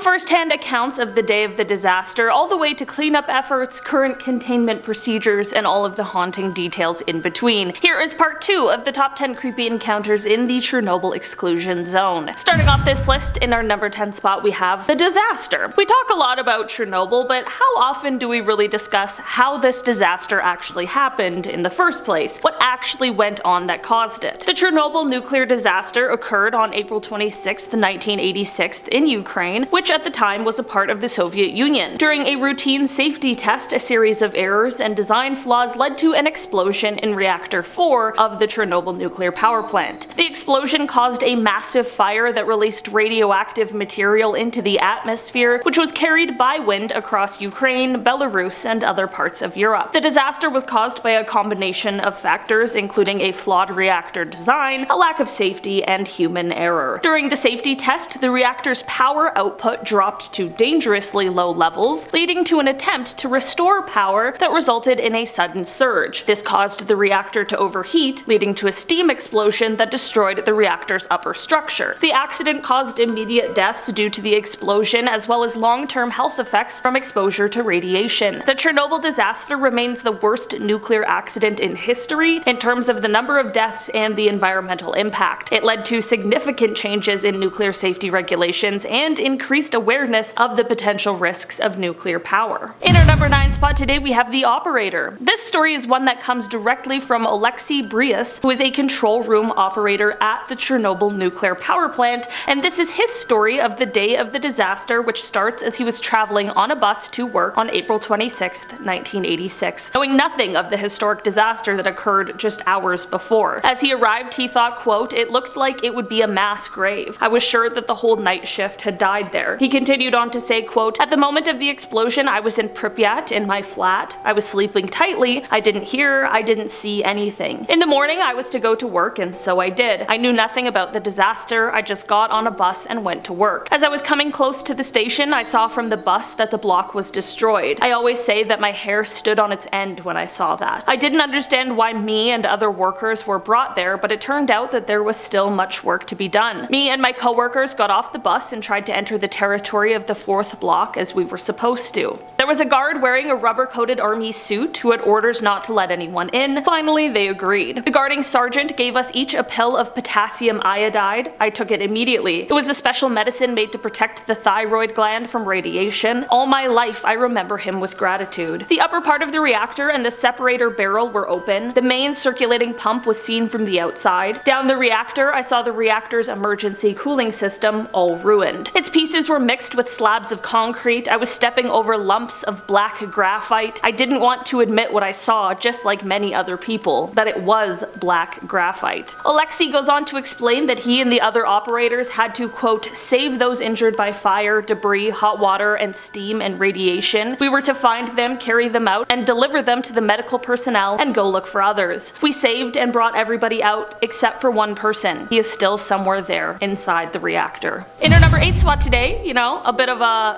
first-hand accounts of the day of the disaster, all the way to cleanup efforts, current containment procedures, and all of the haunting details in between. Here is part 2 of the top 10 creepy encounters in the Chernobyl Exclusion Zone. Starting off this list, in our number 10 spot we have the disaster. We talk a lot about Chernobyl, but how often do we really discuss how this disaster actually happened in the first place? What actually went on that caused it? The Chernobyl nuclear disaster occurred on April 26, 1986 in Ukraine, which at the time was a part of the Soviet Union. During a routine safety test, a series of errors and design flaws led to an explosion in reactor 4 of the Chernobyl nuclear power plant. The explosion caused a massive fire that released radioactive material into the atmosphere, which was carried by wind across Ukraine, Belarus, and other parts of Europe. The disaster was caused by a combination of factors, including a flawed reactor design, a lack of safety, and human error. During the safety test, the reactor's power output dropped to dangerously low levels, leading to an attempt to restore power that resulted in a sudden surge. This caused the reactor to overheat, leading to a steam explosion that destroyed the reactor's upper structure. The accident caused immediate deaths due to the explosion, as well as long-term health effects from exposure to radiation. The Chernobyl disaster remains the worst nuclear accident in history in terms of the number of deaths and the environmental impact. It led to significant changes in nuclear safety regulations and increased awareness of the potential risks of nuclear power. In our number 9 spot today we have the operator. This story is one that comes directly from Alexei Brius, who is a control room operator at the Chernobyl nuclear power plant, and this is his story of the day of the disaster, which starts as he was traveling on a bus to work on April 26, 1986, knowing nothing of the historic disaster that occurred just hours before. As he arrived, he thought, quote, "It looked like it would be a mass grave. I was sure that the whole night shift had died there." He continued on to say, quote, "At the moment of the explosion, I was in Pripyat in my flat. I was sleeping tightly. I didn't hear, I didn't see anything. In the morning, I was to go to work, and so I did. I knew nothing about the disaster. I just got on a bus and went to work. As I was coming close to the station, I saw from the bus that the block was destroyed. I always say that my hair stood on its end when I saw that. I didn't understand why me and other workers were brought there, but it turned out that there was still much work to be done. Me and my coworkers got off the bus and tried to enter the territory of the 4th block as we were supposed to. There was a guard wearing a rubber-coated army suit who had orders not to let anyone in. Finally, they agreed. The guarding sergeant gave us each a pill of potassium iodide. I took it immediately. It was a special medicine made to protect the thyroid gland from radiation. All my life, I remember him with gratitude. The upper part of the reactor and the separator barrel were open. The main circulating pump was seen from the outside. Down the reactor, I saw the reactor's emergency cooling system all ruined. Its pieces were mixed with slabs of concrete. I was stepping over lumps of black graphite. I didn't want to admit what I saw, just like many other people, that it was black graphite." Alexei goes on to explain that he and the other operators had to, quote, "save those injured by fire, debris, hot water, and steam and radiation. We were to find them, carry them out, and deliver them to the medical personnel and go look for others. We saved and brought everybody out except for one person. He is still somewhere there inside the reactor." In our number 8 spot today, a bit of a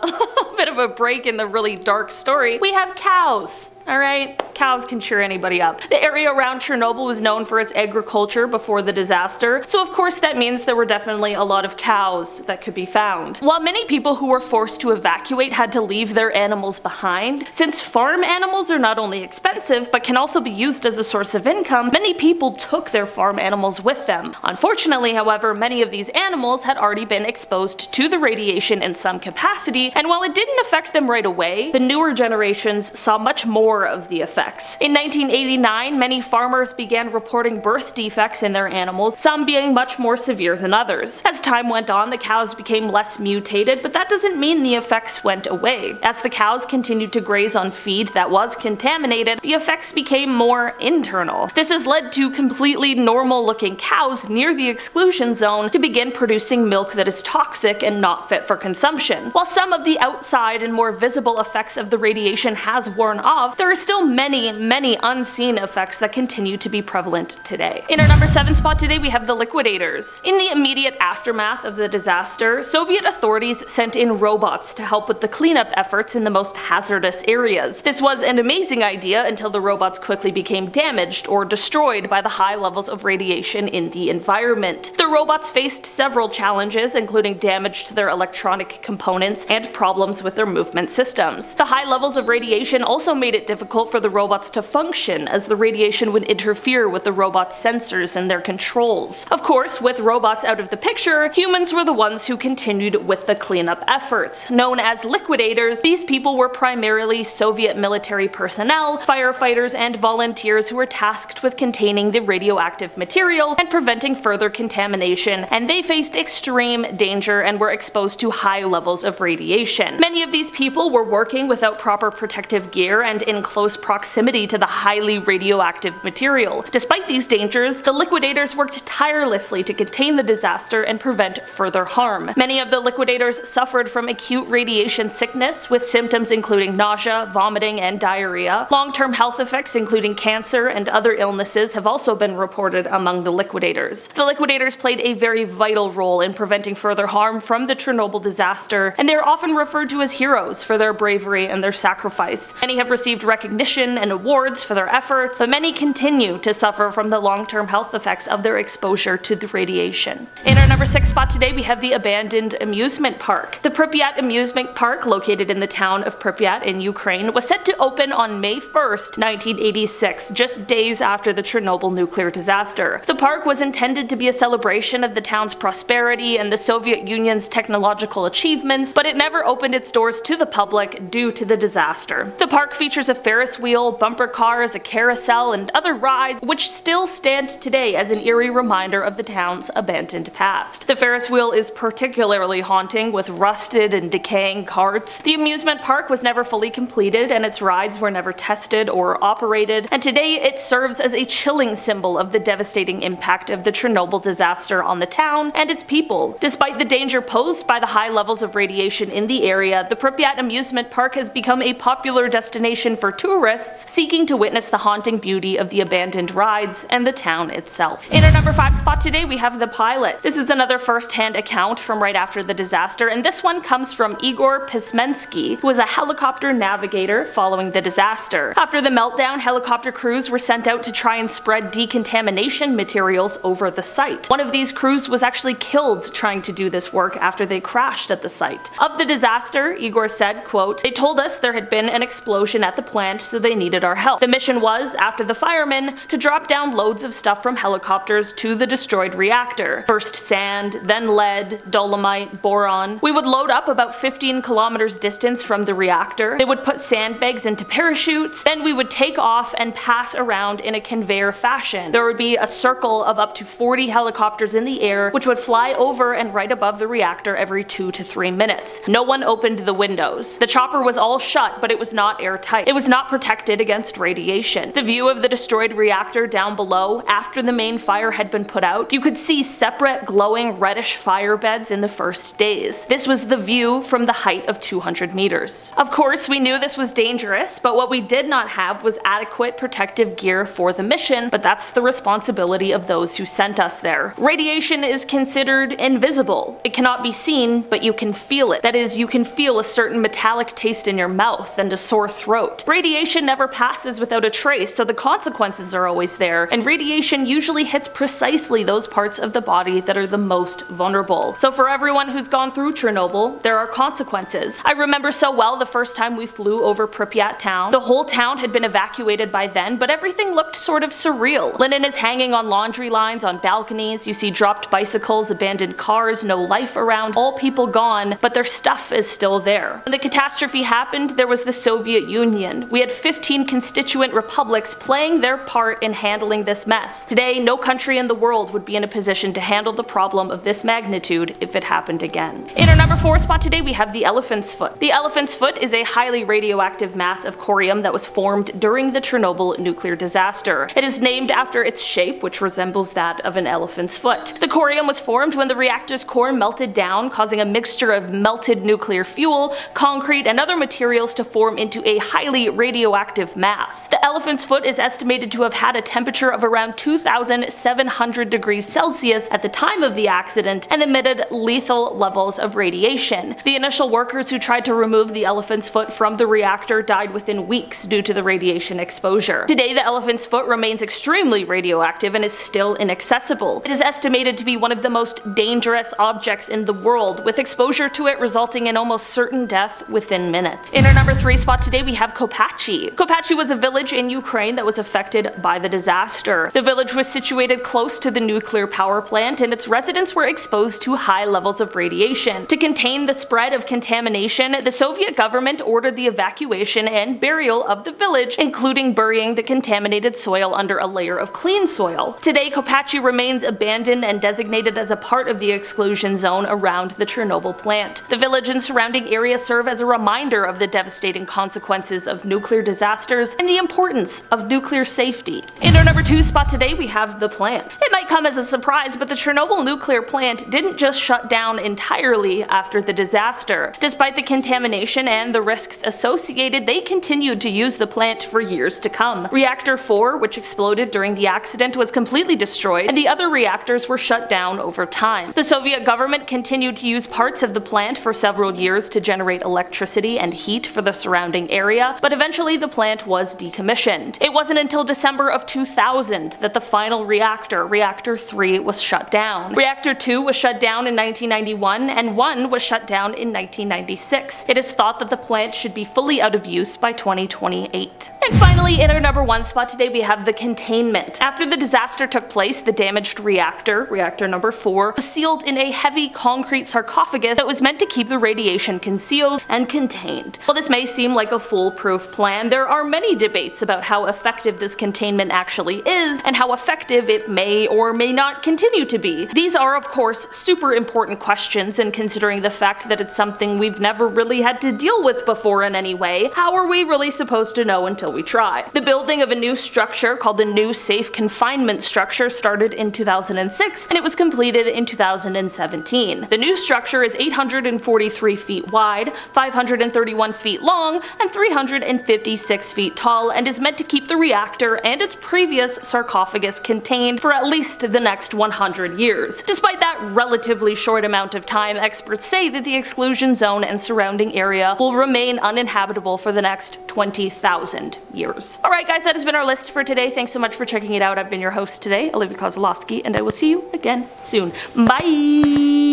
bit of a break in the really dark story, we have cows. Alright, cows can cheer anybody up. The area around Chernobyl was known for its agriculture before the disaster, so of course that means there were definitely a lot of cows that could be found. While many people who were forced to evacuate had to leave their animals behind, since farm animals are not only expensive but can also be used as a source of income, many people took their farm animals with them. Unfortunately, however, many of these animals had already been exposed to the radiation in some capacity, and while it didn't affect them right away, the newer generations saw much more of the effects. In 1989, many farmers began reporting birth defects in their animals, some being much more severe than others. As time went on, the cows became less mutated, but that doesn't mean the effects went away. As the cows continued to graze on feed that was contaminated, the effects became more internal. This has led to completely normal-looking cows near the exclusion zone to begin producing milk that is toxic and not fit for consumption. While some of the outside and more visible effects of the radiation has worn off, there there are still many unseen effects that continue to be prevalent today. In our number 7 spot today, we have the Liquidators. In the immediate aftermath of the disaster, Soviet authorities sent in robots to help with the cleanup efforts in the most hazardous areas. This was an amazing idea until the robots quickly became damaged or destroyed by the high levels of radiation in the environment. The robots faced several challenges, including damage to their electronic components and problems with their movement systems. The high levels of radiation also made it difficult for the robots to function, as the radiation would interfere with the robots' sensors and their controls. Of course, with robots out of the picture, humans were the ones who continued with the cleanup efforts. Known as Liquidators, these people were primarily Soviet military personnel, firefighters, and volunteers who were tasked with containing the radioactive material and preventing further contamination, and they faced extreme danger and were exposed to high levels of radiation. Many of these people were working without proper protective gear and in close proximity to the highly radioactive material. Despite these dangers, the Liquidators worked tirelessly to contain the disaster and prevent further harm. Many of the Liquidators suffered from acute radiation sickness, with symptoms including nausea, vomiting, and diarrhea. Long-term health effects including cancer and other illnesses have also been reported among the Liquidators. The Liquidators played a very vital role in preventing further harm from the Chernobyl disaster, and they are often referred to as heroes for their bravery and their sacrifice. Many have received recognition and awards for their efforts, but many continue to suffer from the long-term health effects of their exposure to the radiation. In our number 6 spot today, we have the abandoned amusement park. The Pripyat Amusement Park, located in the town of Pripyat in Ukraine, was set to open on May 1st, 1986, just days after the Chernobyl nuclear disaster. The park was intended to be a celebration of the town's prosperity and the Soviet Union's technological achievements, but it never opened its doors to the public due to the disaster. The park features a Ferris wheel, bumper cars, a carousel, and other rides which still stand today as an eerie reminder of the town's abandoned past. The Ferris wheel is particularly haunting, with rusted and decaying carts. The amusement park was never fully completed, and its rides were never tested or operated, and today it serves as a chilling symbol of the devastating impact of the Chernobyl disaster on the town and its people. Despite the danger posed by the high levels of radiation in the area, the Pripyat Amusement Park has become a popular destination for tourists seeking to witness the haunting beauty of the abandoned rides and the town itself. In our number 5 spot today, we have The Pilot. This is another first-hand account from right after the disaster, and this one comes from Igor Pismensky, who was a helicopter navigator following the disaster. After the meltdown, helicopter crews were sent out to try and spread decontamination materials over the site. One of these crews was actually killed trying to do this work after they crashed at the site. Of the disaster, Igor said, quote, "They told us there had been an explosion at the plant, so they needed our help. The mission was, after the firemen, to drop down loads of stuff from helicopters to the destroyed reactor. First sand, then lead, dolomite, boron. We would load up about 15 kilometers distance from the reactor. They would put sandbags into parachutes, then we would take off and pass around in a conveyor fashion. There would be a circle of up to 40 helicopters in the air, which would fly over and right above the reactor every 2 to 3 minutes. No one opened the windows. The chopper was all shut, but it was not airtight. It was not protected against radiation. The view of the destroyed reactor down below, after the main fire had been put out, you could see separate glowing reddish fire beds in the first days. This was the view from the height of 200 meters. Of course, we knew this was dangerous, but what we did not have was adequate protective gear for the mission, but that's the responsibility of those who sent us there. Radiation is considered invisible. It cannot be seen, but you can feel it. That is, you can feel a certain metallic taste in your mouth and a sore throat. Radiation never passes without a trace, so the consequences are always there, and radiation usually hits precisely those parts of the body that are the most vulnerable. So for everyone who's gone through Chernobyl, there are consequences. I remember so well the first time we flew over Pripyat town. The whole town had been evacuated by then, but everything looked sort of surreal. Linen is hanging on laundry lines, on balconies, you see dropped bicycles, abandoned cars, no life around, all people gone, but their stuff is still there. When the catastrophe happened, there was the Soviet Union. We had 15 constituent republics playing their part in handling this mess. Today, no country in the world would be in a position to handle the problem of this magnitude if it happened again. In our number 4 spot today, we have the elephant's foot. The elephant's foot is a highly radioactive mass of corium that was formed during the Chernobyl nuclear disaster. It is named after its shape, which resembles that of an elephant's foot. The corium was formed when the reactor's core melted down, causing a mixture of melted nuclear fuel, concrete, and other materials to form into a highly radioactive mass. The elephant's foot is estimated to have had a temperature of around 2,700 degrees Celsius at the time of the accident and emitted lethal levels of radiation. The initial workers who tried to remove the elephant's foot from the reactor died within weeks due to the radiation exposure. Today, the elephant's foot remains extremely radioactive and is still inaccessible. It is estimated to be one of the most dangerous objects in the world, with exposure to it resulting in almost certain death within minutes. In our number 3 spot today, we have Kopachi. Kopachi was a village in Ukraine that was affected by the disaster. The village was situated close to the nuclear power plant, and its residents were exposed to high levels of radiation. To contain the spread of contamination, the Soviet government ordered the evacuation and burial of the village, including burying the contaminated soil under a layer of clean soil. Today, Kopachi remains abandoned and designated as a part of the exclusion zone around the Chernobyl plant. The village and surrounding area serve as a reminder of the devastating consequences of nuclear disasters and the importance of nuclear safety. In our number 2 spot today, we have the plant. It might come as a surprise, but the Chernobyl nuclear plant didn't just shut down entirely after the disaster. Despite the contamination and the risks associated, they continued to use the plant for years to come. Reactor 4, which exploded during the accident, was completely destroyed, and the other reactors were shut down over time. The Soviet government continued to use parts of the plant for several years to generate electricity and heat for the surrounding area, but eventually the plant was decommissioned. It wasn't until December of 2000 that the final reactor, Reactor 3, was shut down. Reactor 2 was shut down in 1991, and 1 was shut down in 1996. It is thought that the plant should be fully out of use by 2028. And finally, in our number 1 spot today, we have the Containment. After the disaster took place, the damaged reactor, Reactor number 4, was sealed in a heavy concrete sarcophagus that was meant to keep the radiation concealed and contained. While this may seem like a foolproof plan, there are many debates about how effective this containment actually is and how effective it may or may not continue to be. These are, of course, super important questions, and considering the fact that it's something we've never really had to deal with before in any way, how are we really supposed to know until we try? The building of a new structure called the New Safe Confinement Structure started in 2006, and it was completed in 2017. The new structure is 843 feet wide, 531 feet long, and 356 feet tall, and is meant to keep the reactor and its previous sarcophagus contained for at least the next 100 years. Despite that relatively short amount of time, experts say that the exclusion zone and surrounding area will remain uninhabitable for the next 20,000 years. Alright guys, that has been our list for today. Thanks so much for checking it out. I've been your host today, Olivia Kozlowski, and I will see you again soon. Bye!